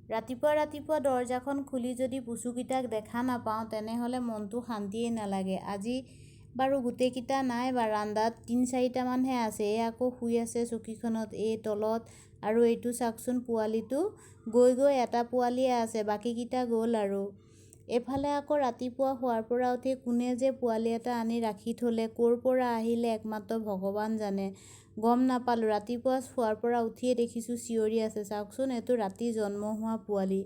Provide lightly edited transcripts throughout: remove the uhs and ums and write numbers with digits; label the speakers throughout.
Speaker 1: ৰাতিপুৱা ৰাতিপুৱা দৰজাখন খুলি যদি পুচুকেইটাক দেখা নাপাওঁ তেনেহ'লে মনটো শান্তিয়ে নালাগে। আজি বাৰু গোটেইকেইটা নাই বাৰান্দাত, ৩-৪টামানহে আছে। এই আকৌ শুই আছে চকীখনত, এই তলত। আৰু এইটো চাওকচোন, পোৱালিটো গৈ গৈ এটা পোৱালিয়ে আছে, বাকীকেইটা গ'ল। আৰু এইফালে আকৌ ৰাতিপুৱা শোৱাৰ পৰা উঠি কোনে যে পোৱালি এটা আনি ৰাখি থ'লে, ক'ৰ পৰা আহিলে একমাত্ৰ ভগৱান জানে। গম নাপালোঁ, ৰাতিপুৱা শোৱাৰ পৰা উঠিয়ে দেখিছোঁ চিঞৰি আছে। চাওকচোন, এইটো ৰাতি জন্ম হোৱা পোৱালি।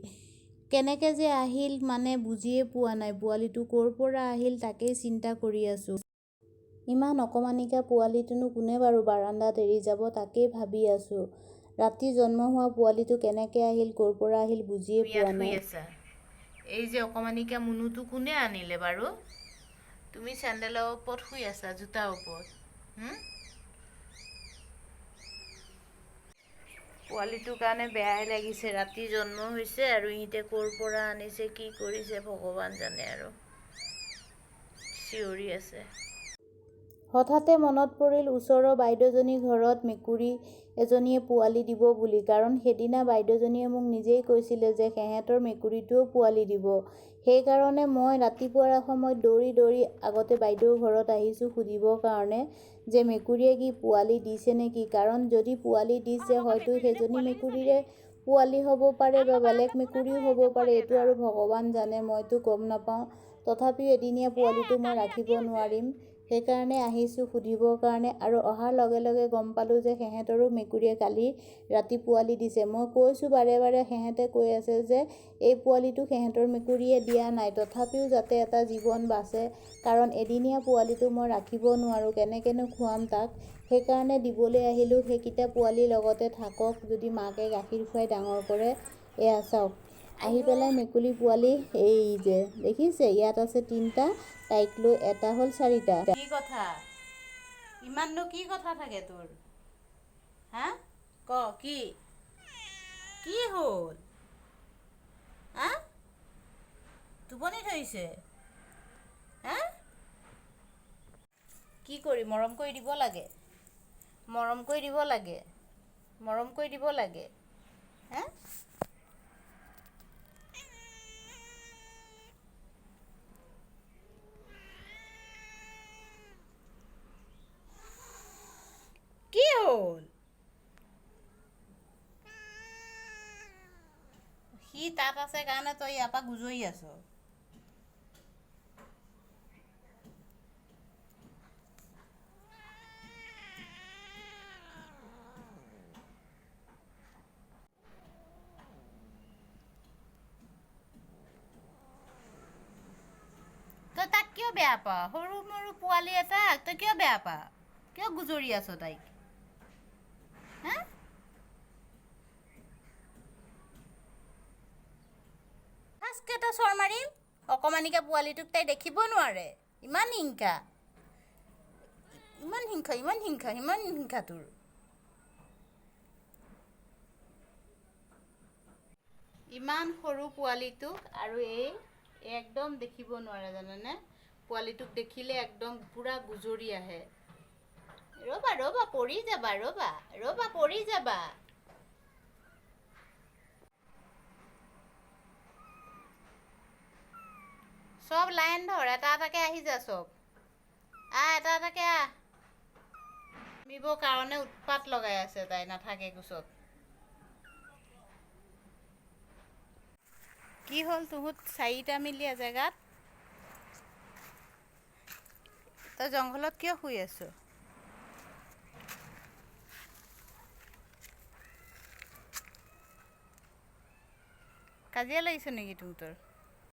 Speaker 1: কেনেকৈ যে আহিল মানে বুজিয়ে পোৱা নাই। পোৱালিটো ক'ৰ পৰা আহিল তাকেই চিন্তা কৰি আছোঁ। ইমান অকমানিকা পোৱালিটোনো কোনে বাৰু বাৰান্দাত এৰি যাব তাকেই ভাবি আছোঁ। ৰাতি জন্ম হোৱা পোৱালিটো কেনেকৈ আহিল, ক'ৰ পৰা আহিল বুজিয়ে পোৱা নাই। এই যে অকমানিকা মুনুটো কোনে আনিলে বাৰু? তুমি চেণ্ডেলৰ ওপৰত শুই আছা, জোতাৰ ওপৰত। পোৱালিটোৰ কাৰণে বেয়াই লাগিছে। ৰাতি জন্ম হৈছে আৰু ইহঁতে ক'ৰ পৰা আনিছে, কি কৰিছে ভগৱান জানে। আৰু চিঞৰি আছে। হঠাতে মনত পৰিল ওচৰৰ বাইদেউজনীৰ ঘৰত মেকুৰী এজনীয়ে পোৱালি দিব বুলি। কাৰণ সেইদিনা বাইদেউজনীয়ে মোক নিজেই কৈছিলে যে সিহঁতৰ মেকুৰীটোৱেও পোৱালি দিব। সেইকাৰণে মই ৰাতিপুৱাৰ সময়ত দৌৰি দৌৰি আগতে বাইদেউৰ ঘৰত আহিছোঁ সুধিবৰ কাৰণে যে মেকুৰীয়ে কি পোৱালি দিছে নেকি। কাৰণ যদি পোৱালি দিছে হয়তো সেইজনী মেকুৰীৰে পোৱালি হ'ব পাৰে বা বেলেগ মেকুৰীও হ'ব পাৰে। এইটো আৰু ভগৱান জানে, মইতো গম নাপাওঁ। তথাপিও এদিনীয়া পোৱালিটো মই ৰাখিব নোৱাৰিম, সেইকাৰণে আহিছোঁ সুধিবৰ কাৰণে। আৰু অহাৰ লগে লগে গম পালোঁ যে সিহঁতৰো মেকুৰীয়ে কালি ৰাতি পোৱালি দিছে। মই কৈছোঁ বাৰে বাৰে, সিহঁতে কৈ আছে যে এই পোৱালিটো সিহঁতৰ মেকুৰীয়ে দিয়া নাই। তথাপিও যাতে এটা জীৱন বাচে, কাৰণ এদিনীয়া পোৱালিটো মই ৰাখিব নোৱাৰোঁ, কেনেকৈনো খুৱাম তাক। সেইকাৰণে দিবলৈ আহিলোঁ। সেইকেইটা পোৱালিৰ লগতে থাকক, যদি মাকে গাখীৰ খুৱাই ডাঙৰ কৰে। এয়া চাওক, আহি পেলাই মেকুৰী পোৱালি এই যে দেখিছে, ইয়াত আছে 3টা, তাইক লৈ এটা হ'ল 4টা। কি কথা? ইমাননো কি কথা থাকে তোৰ? হা ক, কি কি হ'ল? হা টোপনি ধৰিছে? হা কি কৰি মৰম কৰি দিব লাগে, মৰম কৰি দিব লাগে, মৰম কৰি দিব লাগে। হা কি হ'ল? সি তাত আছে কাৰণে তই ইয়াৰ পৰা গুজৰি আছ। তই তাক কিয় বেয়া পাৱ? সৰু মৰু পোৱালি এটাক তই কিয় বেয়া পাৱ? কিয় গুজৰি আছ তাইক? হা ফাৰ্ষ্টকে এটা চৰ মাৰিম। অকমানিকা পোৱালিটোক তাই দেখিব নোৱাৰে, ইমান হিংসা, ইমান হিংসা, ইমান হিংসা, ইমান হিংসা তোৰ। ইমান সৰু পোৱালিটোক আৰু এই একদম দেখিব নোৱাৰে জানেনে? পোৱালিটোক দেখিলে একদম পূৰা গুজৰি আহে। ৰ'বা ৰ'বা, পৰি যাবা, ৰ'বা ৰ'বা, পৰি যাবা। চব লাইন ধৰ, এটা এটাকে আহি যা চব। এটা এটাকে আহ। মিবৰ কাৰণে উৎপাত লগাই আছে তাই, নাথাকে কোচত। কি হ'ল তুহুত 4টা মিলি জেগাত? তই জংঘলত কিয় শুই আছ? কাজিয়া লাগিছে নেকি তহঁতৰ?